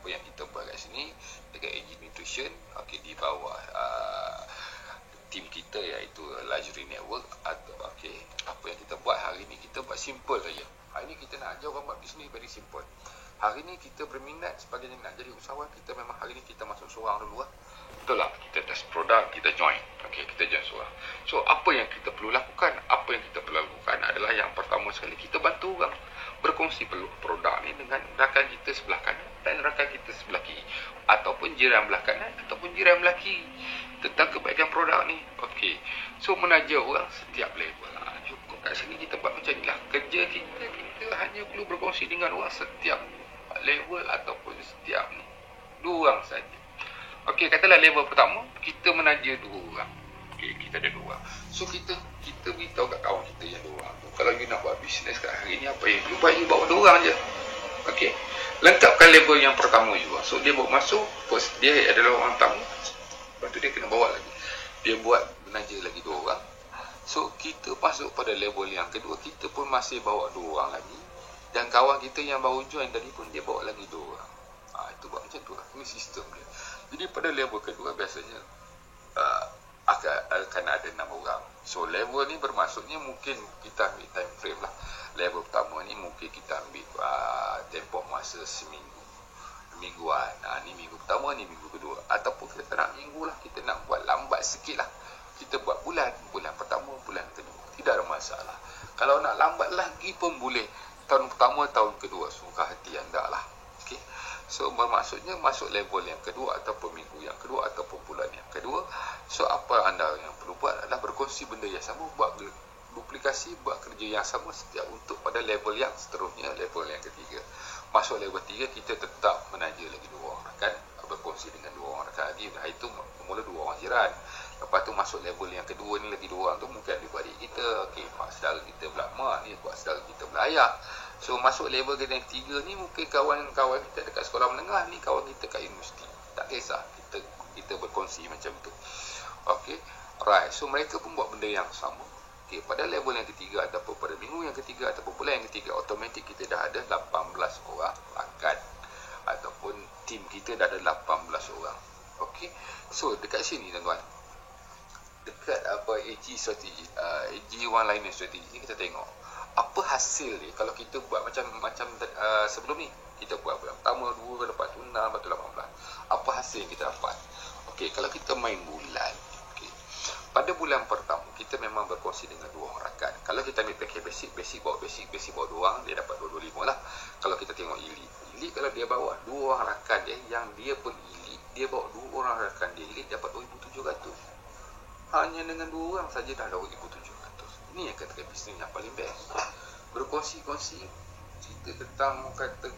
apa yang kita buat kat sini dekat AG Nutrition, okey, di bawah tim kita iaitu Luxury Network. Okey, apa yang kita buat hari ni, kita buat simple saja. Hari ni kita nak ajar orang buat bisnes very simple. Hari ni kita berminat sebagai nak jadi usahawan, kita memang hari ni kita masuk seorang dulu lah. Betul lah, kita test produk, kita join. Okey, kita join seorang. So, apa yang kita perlu lakukan? Apa yang kita perlu lakukan adalah yang pertama sekali, kita bantu orang berkongsi produk ni dengan rakan kita sebelah kanan dan rakan kita sebelah kiri, ataupun jiran belah kanan ataupun jiran belah kiri, tentang kebaikan produk ni. Okey, so menaja orang setiap level. Cukup kat sini kita buat macam ni lah. Kerja kita hanya perlu berkongsi dengan orang setiap level ataupun setiap ni 2 orang saja. Okey, katalah level pertama kita menaja 2 orang. Okey, kita ada 2 orang. So kita beritahu kat kawan kita yang 2 orang tu, kalau you nak buat bisnes kat hari ni, apa yang you buat, you bawa 2 orang je. Okey, lengkapkan level yang pertama juga. So dia bawa masuk, first dia adalah orang tamu, lepas tu dia kena bawa lagi, dia buat menaja lagi 2 orang. So kita masuk pada level yang kedua, kita pun masih bawa 2 orang lagi, dan kawan kita yang baru join tadi pun dia bawa lagi 2 orang. Itu buat macam tu lah, ini sistem dia. Jadi pada level kedua biasanya akan ada 6 orang. So level ni bermaksudnya mungkin kita ambil time frame lah. Level pertama ni mungkin kita ambil tempoh masa mingguan. Ni minggu pertama, ni minggu kedua, ataupun kita nak minggu lah, kita nak buat lambat sikit lah, kita buat bulan pertama, bulan kedua, tidak ada masalah. Kalau nak lambat lagi pun boleh, tahun pertama, tahun kedua, suka hati anda lah. Okay. So bermaksudnya masuk level yang kedua, ataupun minggu yang kedua, ataupun bulan yang kedua. So apa anda yang perlu buat adalah berkongsi benda yang sama, buat duplikasi, buat kerja yang sama setiap untuk pada level yang seterusnya, level yang ketiga. Masuk level 3, kita tetap menaja lagi 2 orang rakan, berkongsi dengan 2 orang rakan lagi. Itu mula 2 orang jiran. Lepas tu masuk level yang kedua ni lagi 2 orang tu mungkin adik-adik kita. Okey, mak saudara kita belah mak ni, buat saudara kita belah ayah. So masuk level yang ketiga ni mungkin kawan-kawan kita dekat sekolah menengah ni, kawan kita kat universiti. Tak kisah, kita berkongsi macam tu. Okey, right. So mereka pun buat benda yang sama. Okey, pada level yang ketiga ataupun pada minggu yang ketiga ataupun bulan yang ketiga, automatik kita dah ada 18 orang rakan, ataupun tim kita dah ada 18 orang. Okey, so dekat sini tuan-tuan, dekat AG strategi, AG One Liner strategi ni, kita tengok apa hasil dia kalau kita buat macam sebelum ni. Kita buat bulan pertama, 2, lepas tu 6, lepas tu 18. Apa hasil yang kita dapat? Okey, kalau kita main bulan, okey, pada bulan pertama kita memang berkongsi dengan 2 orang rakan. Kalau kita ambil package basic bawa 2 orang, dia dapat 225 lah. Kalau kita tengok elite kalau dia bawa 2 orang rakan dia, yang dia pun elite, dia bawa 2 orang rakan dia elite, dapat 2,700. Hanya dengan 2 orang saja dah 2,700. Ini yang katakan bisnes yang paling best. Berkongsi-kongsi cerita tentang kata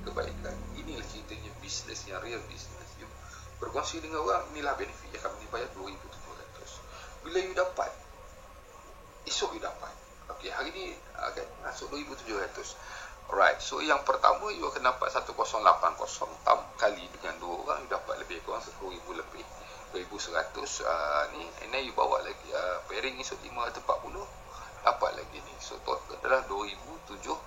kebaikan. Inilah ceritanya bisnes yang real bisnes. You berkongsi dengan orang, inilah benefit yang kami bayar 2,700. Bila you dapat, esok you dapat. Okey, hari ni akan masuk 2,700. Alright, so yang pertama you akan dapat 1080 kali dengan 2 orang, you dapat lebih kurang 10,000 lebih, 2,100 ni. And then you bawa lagi pairing esok 540, dapat lagi ni. So total adalah 2,700.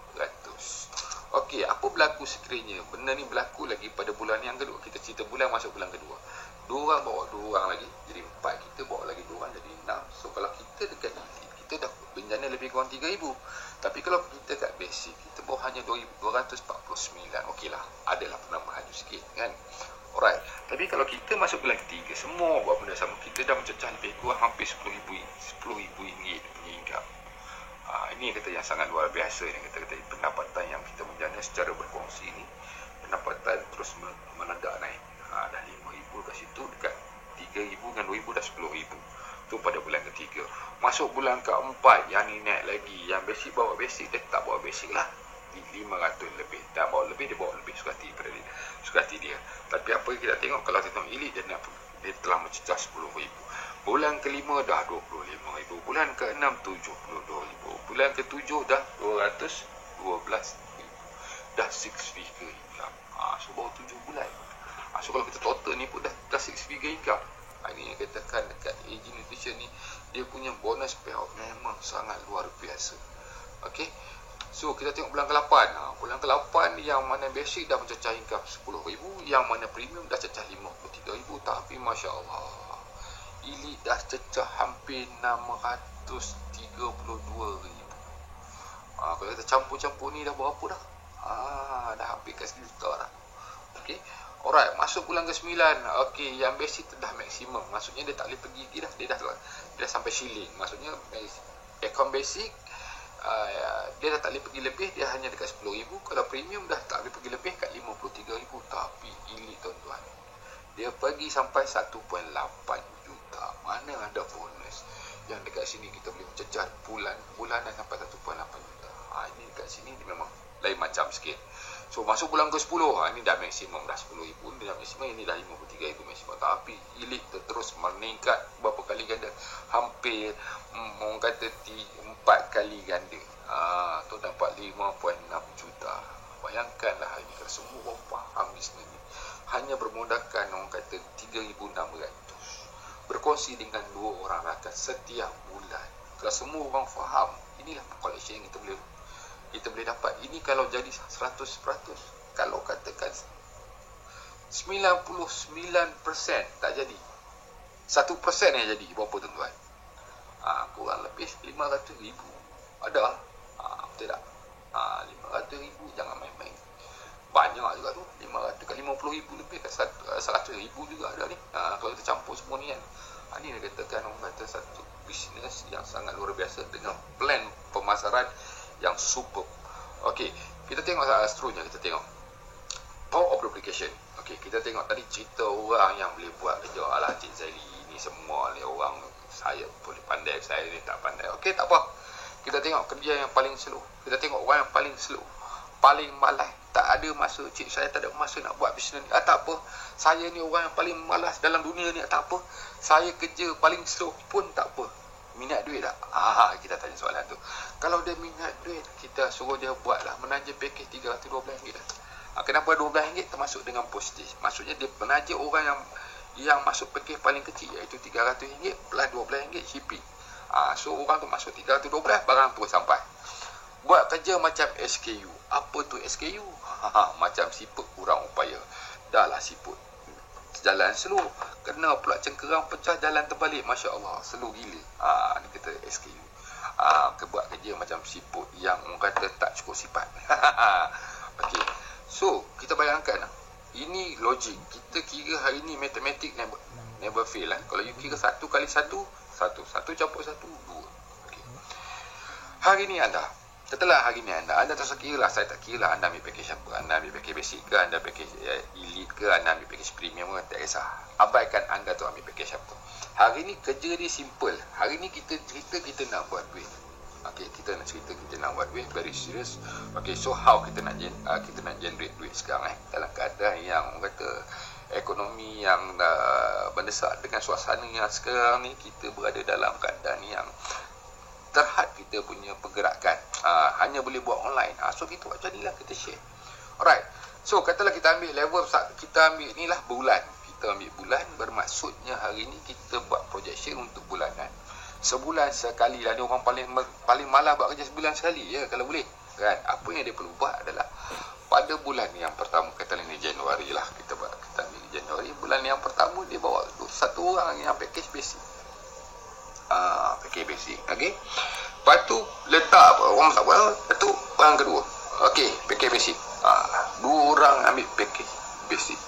Okey, apa berlaku sekiranya benda ni berlaku lagi pada bulan yang kedua? Kita cerita bulan masuk bulan kedua, 2 orang bawa 2 orang lagi, jadi 4, kita bawa lagi 2 orang, jadi 6. So kalau kita dekat elite, kita dah bencana lebih kurang 3,000. Tapi kalau kita kat basic, kita bawa hanya 2,249. Okey lah, adalah penambahan sikit kan. Alright, tapi kalau kita masuk bulan ketiga, semua buat benda sama, kita dah mencecah lebih kurang hampir 10,000 ringgit punya income. Ini kata yang sangat luar biasa ni, kata pendapatan yang kita menjana secara berkongsi ni, pendapatan terus meledak naik. Dah 5,000 kat situ, dekat 3,000 dengan 2,000 dah 10,000. Tu pada bulan ketiga. Masuk bulan keempat, yang ni naik lagi. Yang basic bawa basic, dia tak bawa basic lah, 500 lebih. Tak bawa lebih, dia bawa lebih. Suka hati dia. Tapi apa yang kita tengok, kalau kita tengok elite, dia telah mencecah 10,000. Bulan kelima dah 25,000. Bulan ke-6 72,000. Bulan ke-7 dah 212,000. Dah 6 figure income. So baru 7 bulan. So kalau kita total ni pun dah 6 figure income. Ini yang katakan dekat AG Nutrition ni, dia punya bonus payout memang sangat luar biasa. Okey, So kita tengok bulan ke-8. Bulan ke-8 yang mana basic dah mencecah hingga 10,000, yang mana premium dah cecah 53,000. Tapi Masya Allah, elite dah cecah hampir 632,000. Kalau kita campur-campur ni dah berapa dah? Dah hampir ke 1 juta dah. Okay. Alright, masuk bulan ke-9. Okay, yang basic tu dah maksimum. Maksudnya dia tak boleh pergi lagi dah. Dia dah sampai ceiling. Maksudnya account basic dia dah tak boleh pergi lebih, dia hanya dekat 10,000. Kalau premium dah tak boleh pergi lebih kat 53,000. Tapi elite tuan-tuan, dia pergi sampai 1.8 juta. Mana ada bonus yang dekat sini kita boleh mencecah bulanan sampai 1.8 juta. Ini dekat sini dia memang lain macam sikit. So masuk bulan ke-10, ini dah maksimum dah 10,000, dah maksimum, ini dah 53,000 maksimum. Tapi elite terus meningkat berapa kali ganda, hampir orang kata 4 kali ganda. Tu dapat 5.6 juta. Bayangkanlah ini, kalau semua orang faham bisnes ni, hanya bermodalkan orang kata 3,600, berkongsi dengan 2 orang rakan setiap bulan. Kalau semua orang faham, inilah collection yang kita boleh dapat. Ini kalau jadi 100%, kalau katakan 99% tak jadi, 1% yang jadi, berapa tuan-tuan? Kurang lebih 500,000 ada. Betul tak? 500,000 jangan main-main. Banyak juga tu. 500 ke 50,000 lebih ke 100,000 juga ada ni. Kalau kita campur semua ni kan. Ini dia katakan orang kata satu bisnes yang sangat luar biasa dengan plan pemasaran yang super. Okey, kita tengok seterusnya, kita tengok power of duplication. Okey, kita tengok tadi cerita orang yang boleh buat kerja. Alah, Cik Zaili ni semua ni orang, saya boleh pandai, saya ni tak pandai. Okey, tak apa. Kita tengok kerja yang paling slow. Kita tengok orang yang paling slow, paling malas, tak ada masa. Cik, saya tak ada masa nak buat bisnes ni. Tak apa. Saya ni orang yang paling malas dalam dunia ni. Tak apa. Saya kerja paling slow pun tak apa. Minat duit tak? Kita tanya soalan tu. Kalau dia minat duit, kita suruh dia buatlah menaja package RM312 lah. Kenapa RM12 termasuk dengan postage? Maksudnya dia menaja orang yang masuk package paling kecil, iaitu RM300 plus RM12 shipping. So orang tu masuk RM312, barang tu sampai. Buat kerja macam SKU. Apa tu SKU? Macam siput kurang upaya. Dah lah siput jalan slow, kena pula cengkerang pecah, jalan terbalik. Masya Allah, slow gila. Ni kata SKU. Buat kerja macam siput yang orang kata tak cukup sifat. Okey. So kita bayangkan, ini logik. Kita kira hari ni matematik never fail lah. Kalau you kira 1 kali 1, 1 campur 1, 2. Okey. Hari ni setelah hari ni anda tak usah kira lah, saya tak kira lah anda ambil package apa. Anda ambil package basic ke, anda package elite ke, anda ambil package premium ke, tak kisah. Abaikan anda tu ambil package apa. Hari ni kerja dia simple. Hari ni kita cerita kita nak buat duit. Okey, kita nak cerita kita nak buat duit, very serious. Okey, so how kita nak generate duit sekarang dalam keadaan yang orang kata ekonomi yang mendesak, dengan suasana yang sekarang ni kita berada dalam keadaan yang terhad kita punya pergerakan. Hanya boleh buat online. So kita buat jadilah, kita share. Alright. So katalah kita ambil level, kita ambil ni lah bulan. Kita ambil bulan, bermaksudnya hari ni kita buat projection untuk bulanan. Sebulan sekali lah. Dia orang paling malas buat kerja sebulan sekali ya, kalau boleh. Kan? Apa yang dia perlu buat adalah pada bulan yang pertama, katalah ni Januari lah, kita ambil Januari. Bulan yang pertama dia bawa satu orang yang package basic. Package basic. Okey. Lepas tu letak orang tak buat, tu orang kedua. Okey, package basic. 2 orang ambil package basic.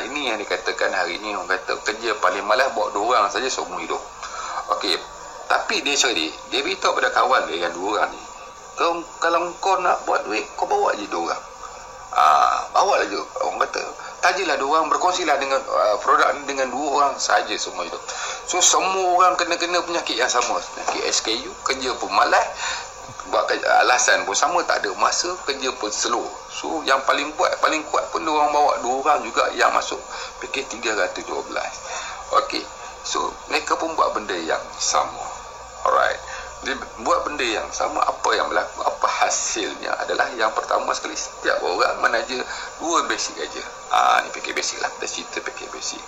Ini yang dikatakan hari ni orang kata kerja paling malas bawa 2 orang saja seumur hidup. Okey. Tapi dia beritahu pada kawan dia yang 2 orang ni, kalau kau nak buat duit, kau bawa je 2 orang. Bawa je. Orang kata tajilah 2 orang, berkongsilah dengan produk ni dengan 2 orang saja semua hidup. So semua orang kena penyakit yang sama, penyakit SKU, kerja pun malas, buat alasan pun sama, tak ada masa, kerja pun slow. So yang paling kuat pun 2 orang bawa 2 orang juga yang masuk package 312. Okey. So mereka pun buat benda yang sama. Alright. Dia buat benda yang sama. Apa yang berlaku, apa hasilnya adalah yang pertama sekali, setiap orang menaja 2 basic aja. Ni package basic lah, kita cerita package basic.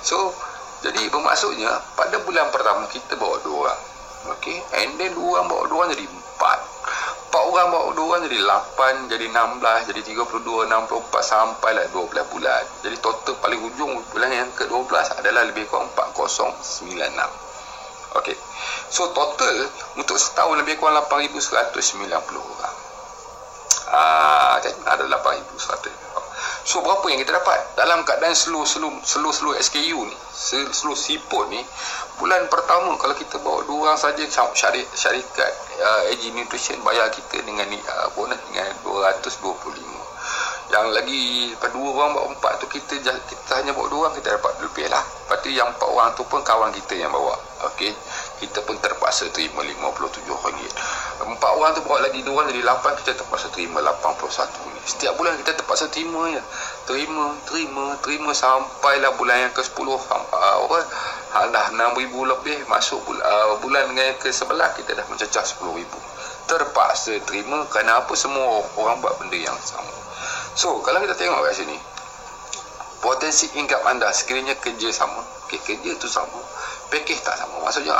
So jadi bermaksudnya pada bulan pertama kita bawa 2 orang. Okey, and then 2 orang bawa 2 orang jadi 4. 4 orang bawa 2 orang jadi 8, jadi 16, jadi 32, 64 sampailah 12 bulan. Jadi total paling hujung bulan yang ke-12 adalah lebih kurang 4096. Okey. So total untuk setahun lebih kurang 8190 orang. Ada 8100. So berapa yang kita dapat dalam keadaan slow SKU ni, slow siput ni, bulan pertama kalau kita bawa 2 orang saja, syarikat AG Nutrition bayar kita dengan bonus dengan 225. Yang lagi lepas 2 orang bawa 4 tu kita hanya bawa 2 orang, kita dapat lebih lah. Lepas tu yang 4 orang tu pun kawan kita yang bawa. Okey, kita pun terpaksa terima RM57. 4 orang tu bawa lagi 2 orang jadi 8, kita terpaksa terima RM81. Setiap bulan kita terpaksa terima je. Terima sampailah bulan yang ke-10 dah 6,000 lebih masuk bulan yang ke-11 kita dah mencecah 10,000. Terpaksa terima kerana apa, semua orang buat benda yang sama. So kalau kita tengok kat sini, potensi income anda sekiranya kerja sama, kerja tu sama, package tak sama. Maksudnya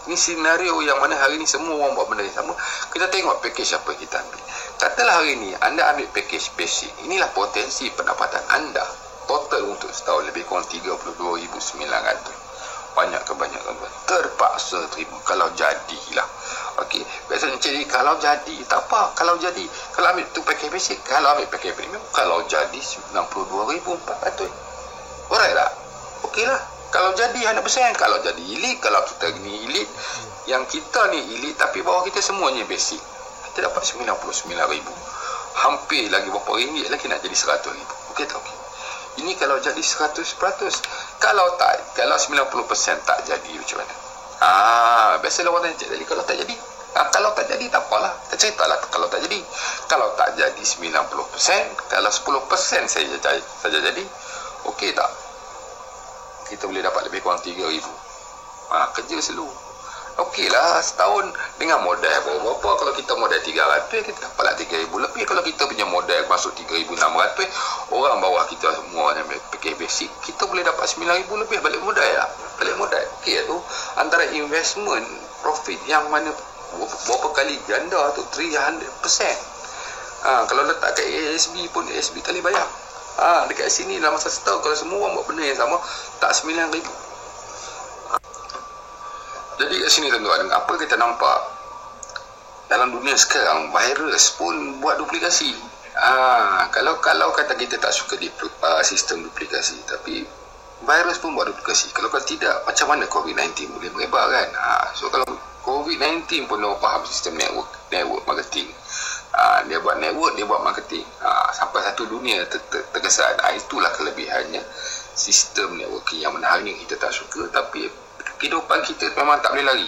ini senario yang mana hari ni semua orang buat benda yang sama. Kita tengok package apa kita ambil. Katalah hari ni anda ambil package basic, inilah potensi pendapatan anda total untuk setahun lebih kurang 32,900. Banyak kebanyakan terpaksa terima kalau jadilah. Okey, biasanya jadi kalau jadi tak apa, kalau ambil tu package basic, kalau ambil package premium, kalau jadi 92,400. Alright tak? Okey lah. Kalau jadi 100%, kalau jadi elite, kalau kita ni elite, yang kita ni elite tapi bawah kita semuanya basic, kita dapat 99,000. Hampir lagi berapa ringgit lagi nak jadi 100,000. Okey tak? Okey. Ini kalau jadi 100%. Kalau 90% tak jadi macam mana? Biasalah orang tanya, jadi kalau tak jadi. Kalau tak jadi tak apalah. Kita ceritalah kalau tak jadi. Kalau tak jadi 90%, kalau 10% saja jadi, okey tak? Kita boleh dapat lebih kurang 3,000. Kerja slow. Okey lah, setahun dengan modal berapa? Kalau kita modal 300, kita dapatlah 3,000 lebih. Kalau kita punya modal masuk 3,600, orang bawah kita semua yang pakai basic, kita boleh dapat 9,000 lebih balik modal lah. Balik modal. Okey tu antara investment profit yang mana berapa kali ganda tu 300%. Kalau letak kat ASB pun ASB kali bayar. Dekat sini dalam masa setahun kalau semua orang buat benda yang sama, tak 9,000. Jadi kat sini tuan-tuan, apa kita nampak dalam dunia sekarang, virus pun buat duplikasi. Kalau kata kita tak suka sistem duplikasi, tapi virus pun buat duplikasi. Kalau tidak, macam mana COVID-19 boleh merebar kan? So kalau COVID-19 pun dia faham sistem network marketing. Dia buat network, dia buat marketing. Sampai satu dunia terkesan. Itulah kelebihannya sistem networking yang mana hari ni kita tak suka, tapi kehidupan kita memang tak boleh lari.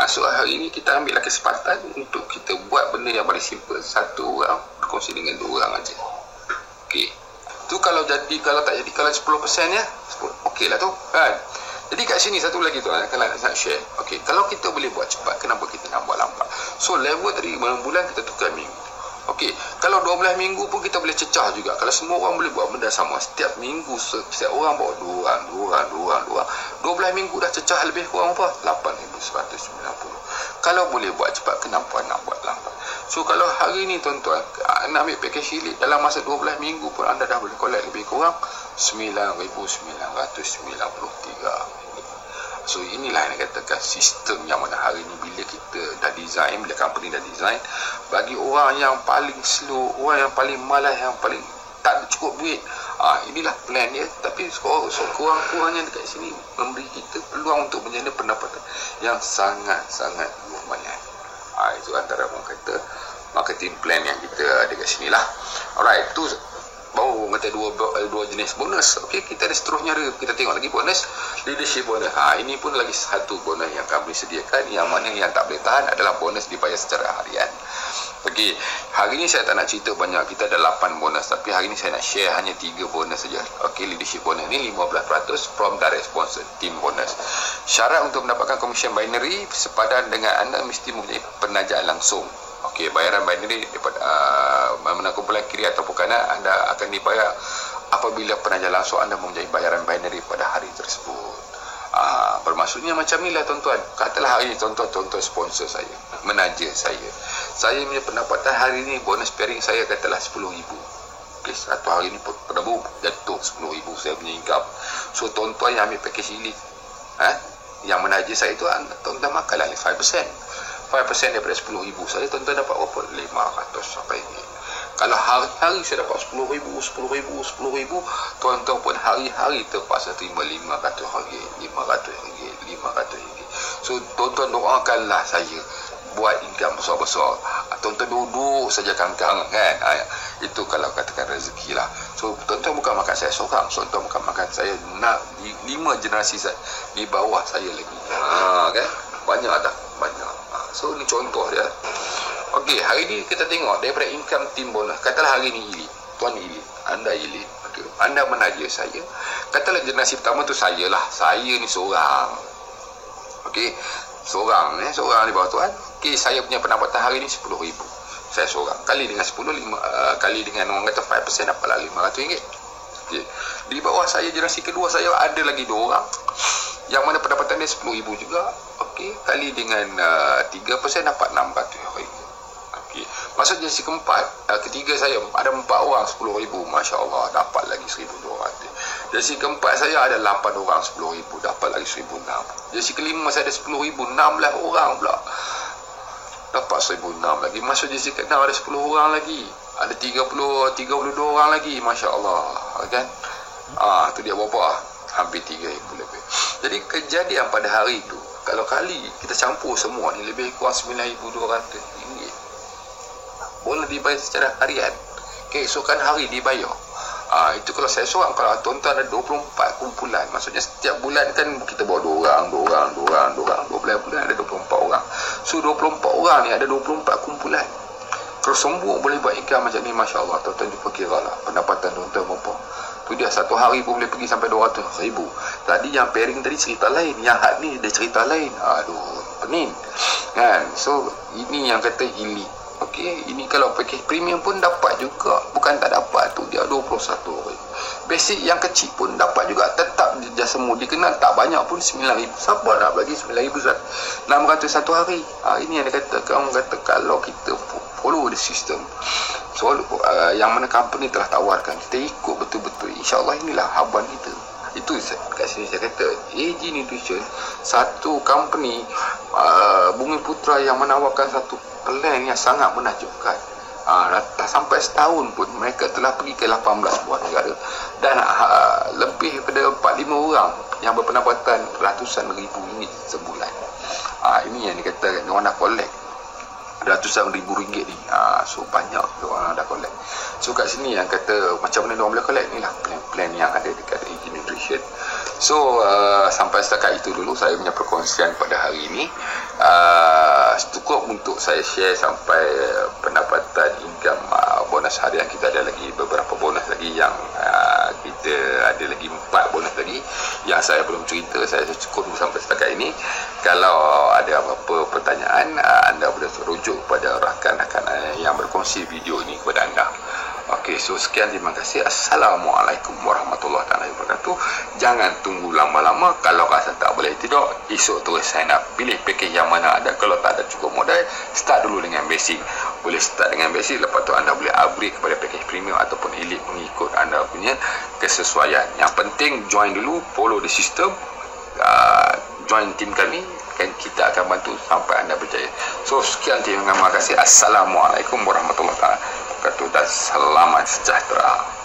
So hari ini kita ambillah kesempatan untuk kita buat benda yang paling simple. Satu orang berkongsi dengan 2 orang aja. Okey. Tu kalau jadi, kalau tak jadi, kalau 10% ya, okey lah tu kan. Jadi kat sini satu lagi tu kalau nak share. Okey, kalau kita boleh buat cepat, kenapa kita nak buat lambat? So level tadi bulan kita tukar minggu. Okey, kalau 12 minggu pun kita boleh cecah juga. Kalau semua orang boleh buat benda sama setiap minggu, setiap orang bawa 2 orang. 12 minggu dah cecah lebih kurang apa? 8,190. Kalau boleh buat cepat, kenapa nak buat lambat? So kalau hari ni tuan-tuan nak ambil package elite, dalam masa 12 minggu pun anda dah boleh collect lebih kurang 9,993. So inilah yang katakan sistem yang mana hari ni bila kita dah design, bila company dah design, bagi orang yang paling slow, orang yang paling malas, yang paling tak cukup duit, inilah plan dia. Tapi kurang-kurangnya dekat sini memberi kita peluang untuk menjana pendapatan yang sangat-sangat lumayan. Itu antara orang kata marketing plan yang kita ada kat sini lah. Alright, tu baru kata dua jenis bonus. Okey, kita ada seterusnya, kita tengok lagi bonus, leadership bonus. Ini pun lagi satu bonus yang kami sediakan, yang mana yang tak boleh tahan adalah bonus dibayar secara harian. Okey, hari ni saya tak nak cerita banyak, kita ada 8 bonus, tapi hari ni saya nak share hanya 3 bonus saja. Okey, leadership bonus ni 15% from direct sponsor team bonus. Syarat untuk mendapatkan komisen binary sepadan dengan anda mesti mempunyai penajaan langsung. Okey, bayaran binary daripada mana kumpulan kiri ataupun kanan anda akan dibayar apabila penajaan langsung anda mempunyai bayaran binary pada hari tersebut. Bermaksudnya macam ni lah tuan-tuan. Katalah hari ni tuan-tuan sponsor saya, menaja saya saya punya pendapatan hari ni bonus pairing saya katalah 10,000. Okay, satu hari ni Prabu jatuh 10,000 saya punya income. So tuan-tuan yang ambil package elite, yang menaja saya tu, tuan-tuan makanlah 5%. 5% daripada 10,000 saya, tuan-tuan dapat berapa? 500 sampai ni. Kalau hari-hari saya dapat 10,000, tuan-tuan pun hari-hari terpaksa terima RM500, RM500. So tuan-tuan doakanlah saya buat income besar-besar. Tuan-tuan duduk saja kangkang kan. Itu kalau katakan rezeki lah. So tuan-tuan bukan makan saya seorang, tuan-tuan bukan makan saya 5 generasi saya di bawah saya lagi. Kan? Banyak dah, banyak. So ni contoh dia. Okey, hari ni kita tengok daripada income tim bonus. Katalah hari ni Ili, tuan Ili, anda Ili. Okey, anda menaja saya. Katalah generasi pertama tu saya lah. Saya ni seorang. Okey, seorang di bawah tuan. Okey, saya punya pendapatan hari ni 10,000. Saya seorang. Kali dengan 10, kali dengan orang kata 5%, dapatlah RM500. Okey. Di bawah saya generasi kedua saya ada lagi 2 orang. Yang mana pendapatan dia 10,000 juga. Okey, kali dengan 3% dapat RM600. Okey. Maksud generasi keempat, ketiga saya ada 4 orang 10,000. Masya-Allah, dapat lagi 1,200. Generasi keempat saya ada 8 orang 10,000, dapat lagi 1,600. Generasi kelima saya ada 10,000, 16 orang pula dapat 1,600 lagi. Maksud generasi keenam ada 10 orang lagi, ada 32 orang lagi. Masya-Allah, kan? Tu dia berapa? Hampir 3,000 lebih. Jadi kejadian pada hari itu, kalau kali kita campur semua ni, lebih kurang RM9,200. Boleh dibayar secara harian. Keesokan hari dibayar. Itu kalau saya seorang. Kalau tuan-tuan ada 24 kumpulan, maksudnya setiap bulan kan kita bawa 2 orang. 12 bulan ada 24 orang. So 24 orang ni ada 24 kumpulan. Kalau semua boleh buat income macam ni, Masya Allah, tuan-tuan cuba kira lah pendapatan tuan-tuan berapa. Tu dia, satu hari pun boleh pergi sampai 200,000. Tadi yang pairing tadi cerita lain, yang had ni dia cerita lain. Aduh, pening kan. So ini yang kata Ili. Okey, ini kalau package premium pun dapat juga, bukan tak dapat. Tu dia 21,000. Basic yang kecil pun dapat juga, tetap dia semua dikenal, tak banyak pun 9,000. Siapa nak bagi 9,600 satu hari? Ini yang dia kata, orang kata kalau kita follow the system, so yang mana company telah tawarkan, kita ikut betul-betul, insya-Allah inilah habuan kita. Itu kat sini saya kata AG Nutrition, satu company Bumi Putra yang menawarkan satu plan yang sangat menakjubkan. Tak sampai setahun pun mereka telah pergi ke 18 buah negara dan lebih daripada 45 orang yang berpendapatan ratusan ribu ringgit sebulan. Ini yang dikatakan orang nak collect ratusan ribu ringgit ni. So banyak orang dah collect. So kat sini yang kata macam mana orang boleh collect ni lah plan yang ada dekat AG Nutrition. So sampai setakat itu dulu saya punya perkongsian pada hari ini. Cukup untuk saya share sampai pendapatan income bonus harian. Kita ada lagi beberapa bonus lagi yang kita ada lagi 4 bonus lagi yang saya belum cerita. Saya cukup sampai setakat ini. Kalau ada apa-apa pertanyaan, anda boleh rujuk kepada rakan-rakan yang berkongsi video ini kepada anda. Okey, so sekian, terima kasih. Assalamualaikum warahmatullahi wabarakatuh. Jangan tunggu lama-lama. Kalau rasa tak boleh tidur, esok terus sign up. Pilih package yang mana ada. Kalau tak ada cukup modal, start dulu dengan basic. Boleh start dengan basic, lepas tu anda boleh upgrade kepada package premium ataupun elite mengikut anda punya kesesuaian. Yang penting join dulu, follow the system, join tim kami, kan kita akan bantu sampai anda berjaya. So sekian, terima kasih. Assalamualaikum warahmatullahi wabarakatuh dan selamat sejahtera.